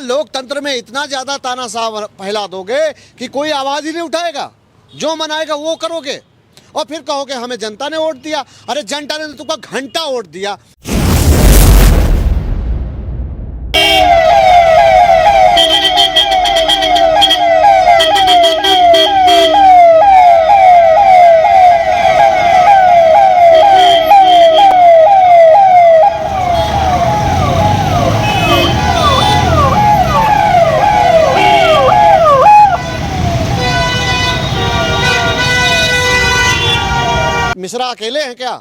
लोकतंत्र में इतना ज्यादा तानाशाह फैला दोगे कि कोई आवाज ही नहीं उठाएगा? जो मनाएगा वो करोगे और फिर कहोगे हमें जनता ने वोट दिया। अरे जनता ने तुमको घंटा वोट दिया। मिश्रा अकेले हैं क्या?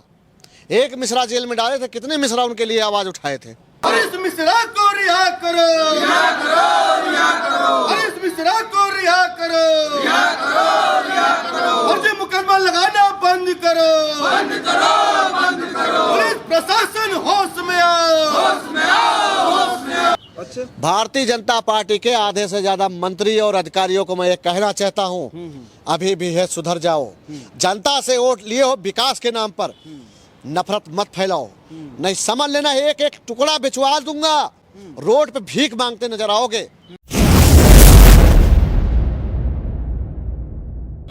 एक मिश्रा जेल में डाले थे, कितने मिश्रा उनके लिए आवाज उठाए थे? अरे इस मिश्रा को रिहा करो, रिहा करो, रिहा करो। अरे इस मिश्रा को रिहा करो, रिहा करो, रिहा करो। और ये मुकदमा लगाना बंद करो, बंद करो, बंद करो। पुलिस प्रशासन होश में आओ, होश में आओ, होश में आओ। अच्छा, भारतीय जनता पार्टी के आधे से ज्यादा मंत्री और अधिकारियों को मैं ये कहना चाहता हूँ, अभी भी है सुधर जाओ। जनता से वोट लिए हो विकास के नाम पर, नफरत मत फैलाओ, नहीं समझ लेना एक एक टुकड़ा बिचवा दूंगा, रोड पे भीख मांगते नजर आओगे।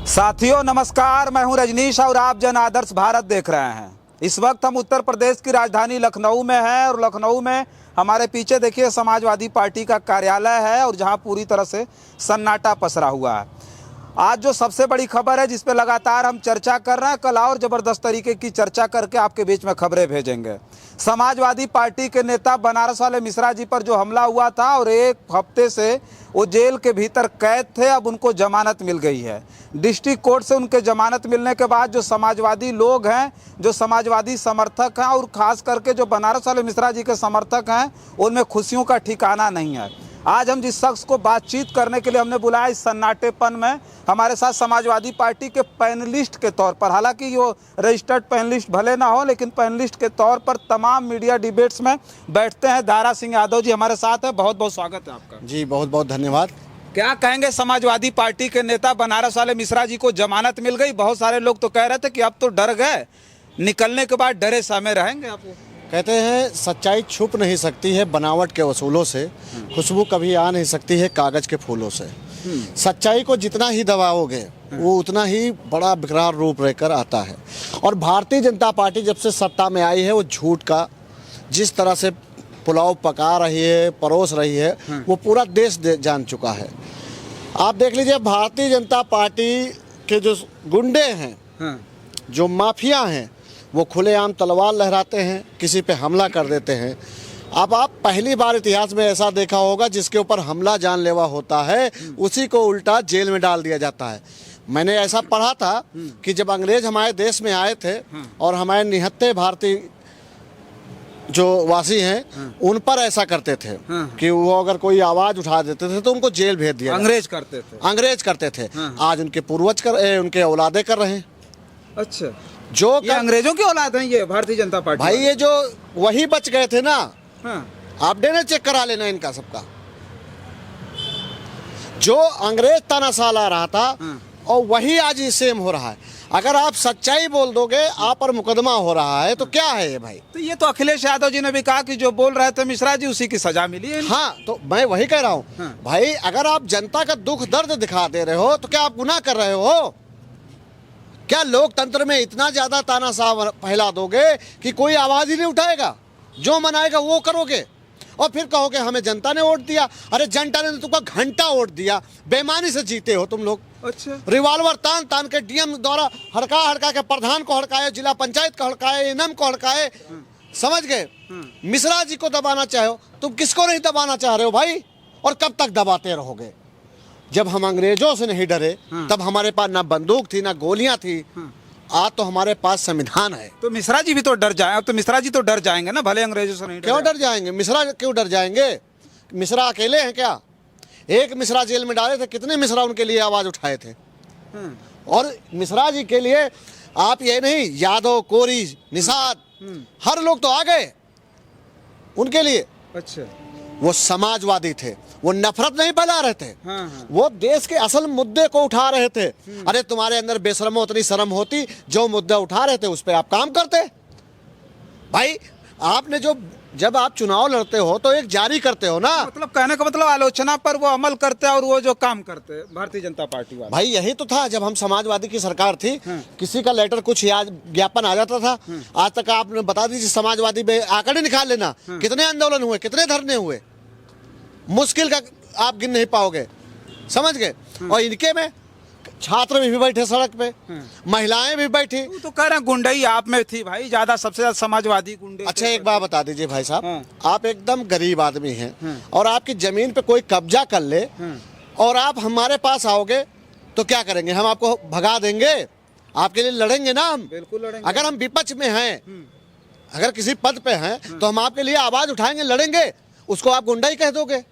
साथियों नमस्कार, मैं हूं रजनीश और आप जन आदर्श भारत देख रहे हैं। इस वक्त हम उत्तर प्रदेश की राजधानी लखनऊ में हैं और लखनऊ में हमारे पीछे देखिए समाजवादी पार्टी का कार्यालय है और जहां पूरी तरह से सन्नाटा पसरा हुआ है। आज जो सबसे बड़ी खबर है जिस पे लगातार हम चर्चा कर रहे हैं, कल और ज़बरदस्त तरीके की चर्चा करके आपके बीच में खबरें भेजेंगे। समाजवादी पार्टी के नेता बनारस वाले मिश्रा जी पर जो हमला हुआ था और एक हफ्ते से वो जेल के भीतर कैद थे, अब उनको जमानत मिल गई है। डिस्ट्रिक्ट कोर्ट से उनके जमानत मिलने के बाद जो समाजवादी लोग हैं, जो समाजवादी समर्थक हैं और ख़ास करके जो बनारस वाले मिश्रा जी के समर्थक हैं, उनमें खुशियों का ठिकाना नहीं है। आज हम जिस शख्स को बातचीत करने के लिए हमने बुलाया इस सन्नाटेपन में, हमारे साथ समाजवादी पार्टी के पैनलिस्ट के तौर पर, हालांकि वो रजिस्टर्ड पैनलिस्ट भले ना हो लेकिन पैनलिस्ट के तौर पर तमाम मीडिया डिबेट्स में बैठते हैं, दारा सिंह यादव जी हमारे साथ है। बहुत बहुत स्वागत है आपका। जी बहुत बहुत धन्यवाद। क्या कहेंगे, समाजवादी पार्टी के नेता बनारस वाले मिश्रा जी को जमानत मिल गई, बहुत सारे लोग तो कह रहे थे कि अब तो डर गए, निकलने के बाद डरे सामे रहेंगे आप? कहते हैं सच्चाई छुप नहीं सकती है बनावट के वसूलों से, खुशबू कभी आ नहीं सकती है कागज के फूलों से। सच्चाई को जितना ही दबाओगे वो उतना ही बड़ा विकराल रूप लेकर आता है। और भारतीय जनता पार्टी जब से सत्ता में आई है, वो झूठ का जिस तरह से पुलाव पका रही है, परोस रही है, वो पूरा देश जान चुका है। आप देख लीजिए, भारतीय जनता पार्टी के जो गुंडे हैं, जो माफिया हैं, वो खुलेआम तलवार लहराते हैं, किसी पे हमला कर देते हैं। अब आप पहली बार इतिहास में ऐसा देखा होगा जिसके ऊपर हमला जानलेवा होता है उसी को उल्टा जेल में डाल दिया जाता है। मैंने ऐसा पढ़ा था कि जब अंग्रेज हमारे देश में आए थे और हमारे निहत्थे भारतीय जो वासी हैं उन पर ऐसा करते थे कि वो अगर कोई आवाज उठा देते थे तो उनको जेल भेज दिया। अंग्रेज करते थे, अंग्रेज करते थे। आज उनके पूर्वज उनके औलादे कर रहे हैं। अच्छा, जो ये अंग्रेजों की औलाद है ये भारतीय जनता पार्टी? भाई ये जो वही बच गए थे ना, हाँ। आप डेने चेक करा लेना इनका सबका। जो अंग्रेज तानाशाह ला रहा था और वही आज ये सेम हो रहा है। अगर आप सच्चाई बोल दोगे आप पर मुकदमा हो रहा है तो क्या है ये भाई? तो ये तो अखिलेश यादव जी ने भी कहा कि जो बोल रहे थे मिश्रा जी उसी की सजा मिली है। हाँ, तो मैं वही कह रहा हूँ भाई, अगर आप जनता का दुख दर्द दिखा दे रहे हो तो क्या आप गुनाह कर रहे हो? क्या लोकतंत्र में इतना ज्यादा तानाशाह फैला दोगे कि कोई आवाज ही नहीं उठाएगा? जो मनाएगा वो करोगे और फिर कहोगे हमें जनता ने वोट दिया। अरे जनता ने तुमको घंटा वोट दिया, बेईमानी से जीते हो तुम लोग। अच्छा, रिवॉल्वर तान तान के डीएम द्वारा हड़का के प्रधान को हड़काए, जिला पंचायत को हड़काए, एनएम को हड़काए, समझ गए? मिश्रा जी को दबाना चाहो, तुम किसको नहीं दबाना चाह रहे हो भाई? और कब तक दबाते रहोगे? जब हम अंग्रेजों से नहीं डरे तब हमारे पास ना बंदूक थी ना गोलियां थी। आज तो हमारे पास संविधान है। तो मिश्रा जी भी तो डर जाए, अब तो मिश्रा जी तो डर जाएंगे ना, भले अंग्रेजों से नहीं। क्यों डर जाएंगे? मिश्रा क्यों डर जाएंगे? मिश्रा अकेले हैं क्या? एक मिश्रा जेल में डाले थे, कितने मिश्रा उनके लिए आवाज उठाए थे? और मिश्रा जी के लिए आप ये नहीं, यादव, कोरी, निषाद, हर लोग तो आ गए उनके लिए। अच्छा, वो समाजवादी थे, वो नफरत नहीं फैला रहे थे। वो देश के असल मुद्दे को उठा रहे थे। अरे तुम्हारे अंदर बेशर्मो उतनी शर्म होती, जो मुद्दा उठा रहे थे उस पर आप काम करते। भाई आपने जो जब आप चुनाव लड़ते हो तो एक जारी करते हो ना। मतलब कहने का मतलब आलोचना पर वो अमल करते हैं और वो जो काम करते हैं भारतीय जनता पार्टी वाले। भाई यही तो था जब हम समाजवादी की सरकार थी, किसी का लेटर कुछ याद ज्ञापन आ जाता था। आज तक आपने बता दीजिए समाजवादी में आंकड़े निकाल लेना, कितने आंदोलन हुए, कितने धरने हुए, मुश्किल का आप गिन नहीं पाओगे, समझ गए। और इनके में छात्र भी बैठे सड़क पे, महिलाएं भी बैठी। तो कह रहे हैं गुंडई आप में थी भाई, ज्यादा सबसे ज्यादा समाजवादी गुंडे। अच्छा एक बात बता दीजिए भाई साहब, आप एकदम गरीब आदमी हैं और आपकी जमीन पे कोई कब्जा कर ले और आप हमारे पास आओगे तो क्या करेंगे? हम आपको भगा देंगे? आपके लिए लड़ेंगे ना हम, बिल्कुल लड़ेंगे। अगर हम विपक्ष में हैं, अगर किसी पद पे हैं तो हम आपके लिए आवाज उठाएंगे, लड़ेंगे। उसको आप गुंडा ही कह दोगे?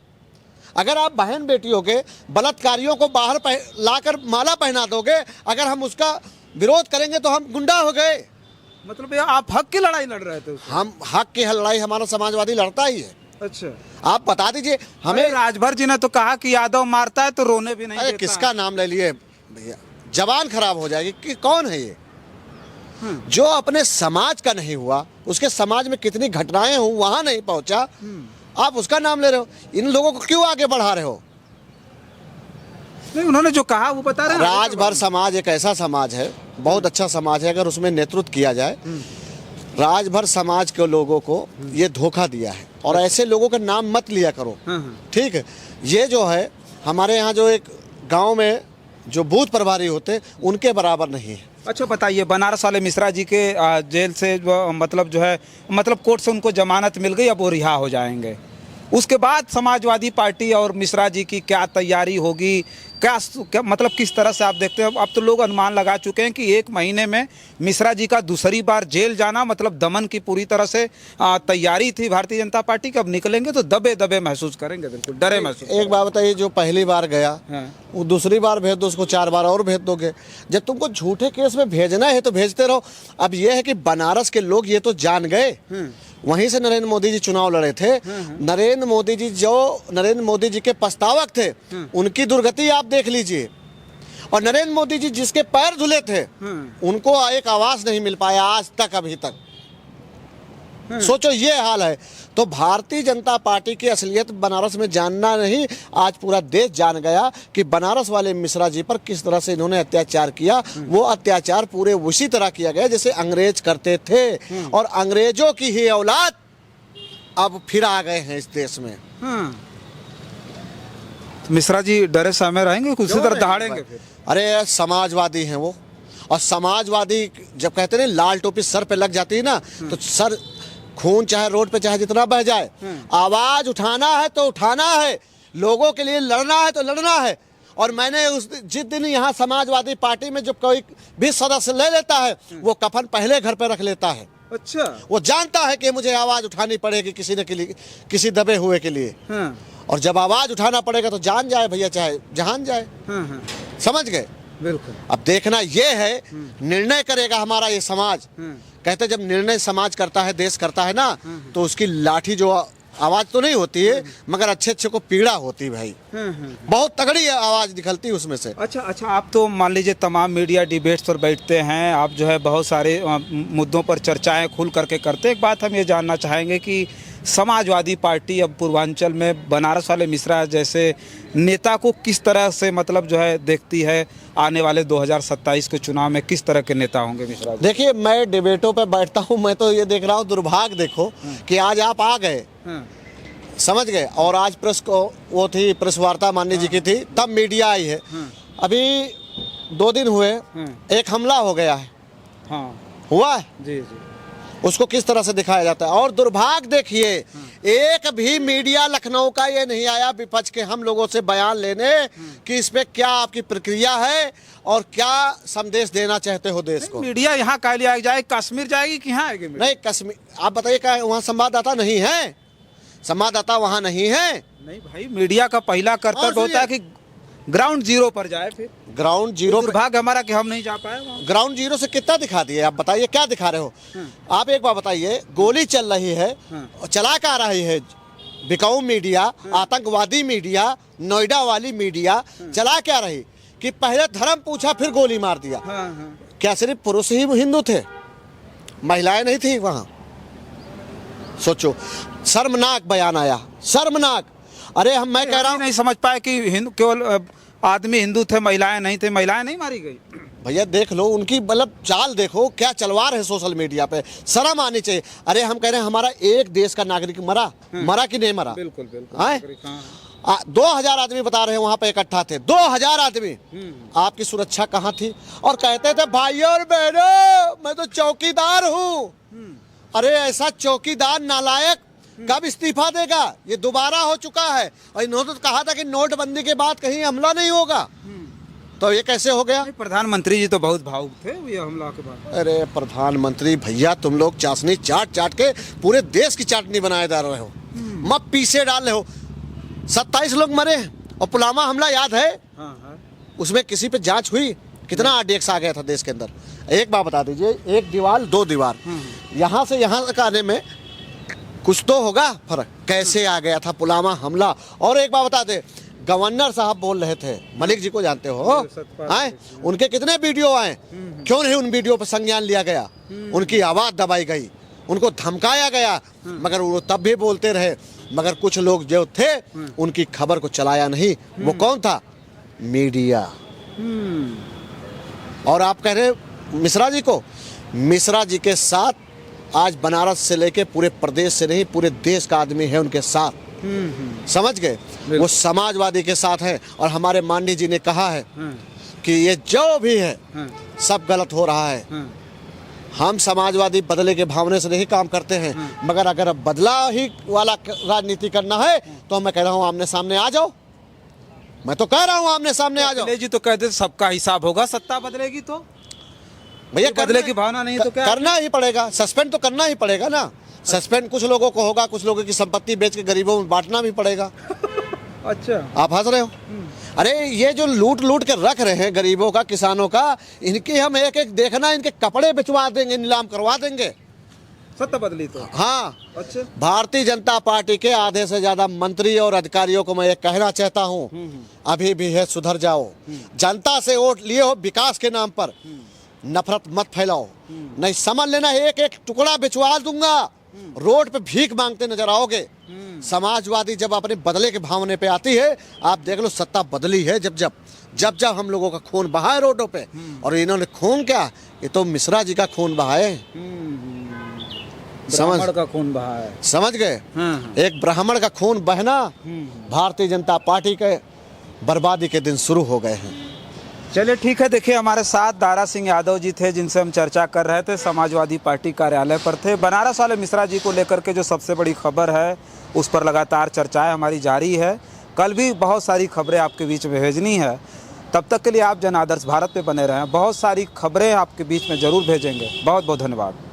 अगर आप बहन बेटियों के बलात्कारियों को बाहर लाकर माला पहना दोगे, अगर हम उसका विरोध करेंगे तो हम गुंडा हो गए। मतलब ये आप हक की लड़ाई लड़ रहे थे उससे? हम हक की लड़ाई हमारा समाजवादी लड़ता ही है। अच्छा, आप बता दीजिए हमें। राजभर जी ने तो कहा कि यादव मारता है तो रोने भी नहीं अरे देता। किसका नाम ले लिए भैया, जबान खराब हो जाएगी कि कौन है ये जो अपने समाज का नहीं हुआ, उसके समाज में कितनी घटनाएं हुई वहां नहीं पहुंचा, आप उसका नाम ले रहे हो। इन लोगों को क्यों आगे बढ़ा रहे हो? नहीं, उन्होंने जो कहा वो बता रहे हैं। राजभर समाज एक ऐसा समाज है, बहुत अच्छा समाज है, अगर उसमें नेतृत्व किया जाए। राजभर समाज के लोगों को ये धोखा दिया है और ऐसे लोगों का नाम मत लिया करो, ठीक है। ये जो है हमारे यहाँ जो एक गांव में जो बूथ प्रभारी होते उनके बराबर नहीं है। अच्छा बताइए, बनारस वाले मिश्रा जी के जेल से मतलब जो है, मतलब कोर्ट से उनको जमानत मिल गई, अब वो रिहा हो जाएंगे। उसके बाद समाजवादी पार्टी और मिश्रा जी की क्या तैयारी होगी, क्या मतलब किस तरह से आप देखते हैं? अब तो लोग अनुमान लगा चुके हैं कि 1 महीने में मिश्रा जी का दूसरी बार जेल जाना मतलब दमन की पूरी तरह से तैयारी थी भारतीय जनता पार्टी की। अब निकलेंगे तो दबे दबे महसूस करेंगे, बिल्कुल डरे महसूस। एक बात बताइए, जो पहली बार गया वो दूसरी बार भेज दो, उसको 4 बार और भेज दोगे। जब तुमको झूठे केस में भेजना है तो भेजते रहो। अब ये है कि बनारस के लोग ये तो जान गए, वहीं से नरेंद्र मोदी जी चुनाव लड़े थे। नरेंद्र मोदी जी के प्रस्तावक थे, उनकी दुर्गति आप देख लीजिए। और नरेंद्र मोदी जी जिसके पैर धुले थे उनको एक आवाज नहीं मिल पाया आज तक, अभी तक। सोचो ये हाल है। तो भारतीय जनता पार्टी की असलियत बनारस में जानना नहीं, आज पूरा देश जान गया कि बनारस वाले मिश्रा जी पर किस तरह से इन्होंने अत्याचार किया। वो अत्याचार पूरे उसी तरह किया गया जैसे अंग्रेज करते थे, और अंग्रेजों की ही औलाद अब फिर आ गए हैं इस देश में। तो मिश्रा जी डरे सहमे रहेंगे, उसी तरह दहाड़ेंगे फिर? अरे समाजवादी हैं वो, और समाजवादी जब कहते हैं लाल टोपी सर पे लग जाती है ना, तो सर खून चाहे रोड पे चाहे जितना बह जाए, आवाज उठाना है तो उठाना है, लोगों के लिए लड़ना है तो लड़ना है। और मैंने जिस दिन यहाँ समाजवादी पार्टी में जो कोई भी सदस्य ले लेता है वो कफन पहले घर पे रख लेता है। अच्छा, वो जानता है कि मुझे आवाज उठानी पड़ेगी किसी न किसी दबे हुए के लिए। और जब आवाज उठाना पड़ेगा तो जान जाए भैया, चाहे जहान जाए। समझ गए? बिल्कुल। अब देखना ये है, निर्णय करेगा हमारा ये समाज। कहते जब निर्णय समाज करता है, देश करता है ना, तो उसकी लाठी जो आवाज तो नहीं होती है मगर अच्छे अच्छे को पीड़ा होती है भाई। बहुत तगड़ी आवाज निकलती है उसमें से। अच्छा, आप तो मान लीजिए तमाम मीडिया डिबेट्स पर बैठते हैं, आप जो है बहुत सारे मुद्दों पर चर्चाएं खुल करके करते हैं। एक बात हम ये जानना चाहेंगे कि समाजवादी पार्टी अब पूर्वांचल में बनारस वाले मिश्रा जैसे नेता को किस तरह से मतलब जो है देखती है? आने वाले 2027 के चुनाव में किस तरह के नेता होंगे मिश्रा जी? देखिए, मैं डिबेटों पे बैठता हूँ, मैं तो ये देख रहा हूँ, दुर्भाग्य देखो कि आज आप आ गए, समझ गए। और आज प्रेस को वो थी, प्रेस वार्ता माननीय जी की थी, तब मीडिया आई है। अभी 2 दिन हुए, एक हमला हो गया है। हुआ है जी। उसको किस तरह से दिखाया जाता है। और दुर्भाग्य देखिए, एक भी मीडिया लखनऊ का ये नहीं आया विपक्ष के हम लोगों से बयान लेने कि इस पे क्या आपकी प्रक्रिया है और क्या संदेश देना चाहते हो देश को। मीडिया यहाँ का लिया जाए, कश्मीर जाएगी कि यहाँ आएगी? नहीं, कश्मीर आप बताइए, क्या वहाँ संवाददाता नहीं है? संवाददाता वहाँ नहीं है? नहीं भाई, मीडिया का पहला कर्तव्य होता है कि ग्राउंड जीरो पर जाए। फिर ग्राउंड जीरो, दुर्भाग्य हमारा कि हम नहीं जा पाए। ग्राउंड जीरो से कितना दिखा दिए? आप बताइए क्या दिखा रहे हो? आप एक बार बताइए, गोली चल रही है, चला क्या रही है? बिकाऊ मीडिया, आतंकवादी मीडिया, नोएडा वाली मीडिया चला क्या रही कि पहले धर्म पूछा फिर गोली मार दिया। क्या सिर्फ पुरुष ही हिंदू थे, महिलाएं नहीं थी वहां? सोचो। शर्मनाक बयान आया, शर्मनाक। अरे मैं कह रहा हूँ नहीं समझ पाए कि हिंदू केवल आदमी हिंदू थे, महिलाएं नहीं थे, महिलाएं नहीं मारी गई। भैया देख लो उनकी मतलब चाल देखो, क्या चलवार है सोशल मीडिया पे, शर्म आनी चाहिए। अरे हम कह रहे हैं हमारा एक देश का नागरिक मरा कि नहीं मरा? बिल्कुल बिल्कुल। हैं? 2000 आदमी बता रहे हैं वहां पे इकट्ठा थे, 2000 आदमी। आपकी सुरक्षा कहाँ थी? और कहते थे भाइयों और बहनों मैं तो चौकीदार हूँ। अरे ऐसा चौकीदार नालायक कब इस्तीफा देगा? ये दोबारा हो चुका है। और इन्होंने तो कहा था कि नोटबंदी के बाद कहीं हमला नहीं होगा, तो ये कैसे हो गया? प्रधानमंत्री जी तो बहुत भावुक थे ये हमला के बाद। अरे प्रधानमंत्री भैया तुम लोग चाशनी चाट चाट के पूरे देश की चाटनी बनाए जा रहे हो, मत पीछे डाल रहे हो। 27 लोग मरे और पुलवामा हमला याद है? हाँ। उसमें किसी पे जांच हुई? कितना RDX आ गया था देश के अंदर? एक बात बता दीजिए, एक दीवार दो दीवार, यहाँ से यहाँ तक आने में कुछ तो होगा फर्क। कैसे आ गया था पुलवामा हमला? और एक बात बता दे, गवर्नर साहब बोल रहे थे, मलिक जी को जानते हो आए, उनके कितने वीडियो आए, क्यों नहीं उन वीडियो पर संज्ञान लिया गया? उनकी आवाज दबाई गई, उनको धमकाया गया, मगर वो तब भी बोलते रहे। मगर कुछ लोग जो थे उनकी खबर को चलाया नहीं। वो कौन था? मीडिया। और आप कह रहे मिश्रा जी को, मिश्रा जी के साथ आज बनारस से लेके पूरे प्रदेश से नहीं पूरे देश का आदमी है उनके साथ, समझ गए? वो समाजवादी के साथ है। और हमारे माननीय जी ने कहा है कि ये जो भी है सब गलत हो रहा है। हम समाजवादी बदले के भावने से नहीं काम करते हैं, मगर अगर बदला ही वाला राजनीति करना है तो मैं कह रहा हूँ आमने सामने आ जाओ। मैं तो कह रहा हूँ आमने सामने आ जाओ। जी तो कहते सबका हिसाब होगा, सत्ता बदलेगी तो भैया बदले की भावना नहीं तो क्या करना ही पड़ेगा, सस्पेंड तो करना ही पड़ेगा ना। सस्पेंड कुछ लोगों को होगा, कुछ लोगों की संपत्ति बेच के गरीबों में बांटना भी पड़ेगा। अच्छा आप हंस रहे हो? अरे ये जो लूट लूट के रख रहे हैं गरीबों का, किसानों का, इनकी हम एक एक देखना, इनके कपड़े बिचवा देंगे, नीलाम करवा देंगे। सत्ता बदली तो हाँ। अच्छा। भारतीय जनता पार्टी के आधे से ज्यादा मंत्री और अधिकारियों को मैं ये कहना चाहता हूँ, अभी भी है सुधर जाओ। जनता से वोट लिए हो विकास के नाम पर, नफरत मत फैलाओ, नहीं समझ लेना एक एक टुकड़ा बिचवा दूंगा। रोड पे भीख मांगते नजर आओगे। समाजवादी जब अपने बदले के भावने पे आती है, आप देख लो सत्ता बदली है जब जब हम लोगों का खून बहा है रोडों पे। और इन्होंने खून क्या, ये तो मिश्रा जी का खून बहा है। ब्राह्मण का खून बहा है, समझ गए? एक ब्राह्मण का खून बहना भारतीय जनता पार्टी के बर्बादी के दिन शुरू हो गए हैं। चलिए ठीक है। देखिए हमारे साथ दारा सिंह यादव जी थे जिनसे हम चर्चा कर रहे थे, समाजवादी पार्टी कार्यालय पर थे। बनारस वाले मिश्रा जी को लेकर के जो सबसे बड़ी खबर है उस पर लगातार चर्चाएं हमारी जारी है। कल भी बहुत सारी खबरें आपके बीच में भेजनी है। तब तक के लिए आप जन आदर्श भारत पे बने रहें। बहुत सारी खबरें आपके बीच में ज़रूर भेजेंगे। बहुत बहुत धन्यवाद।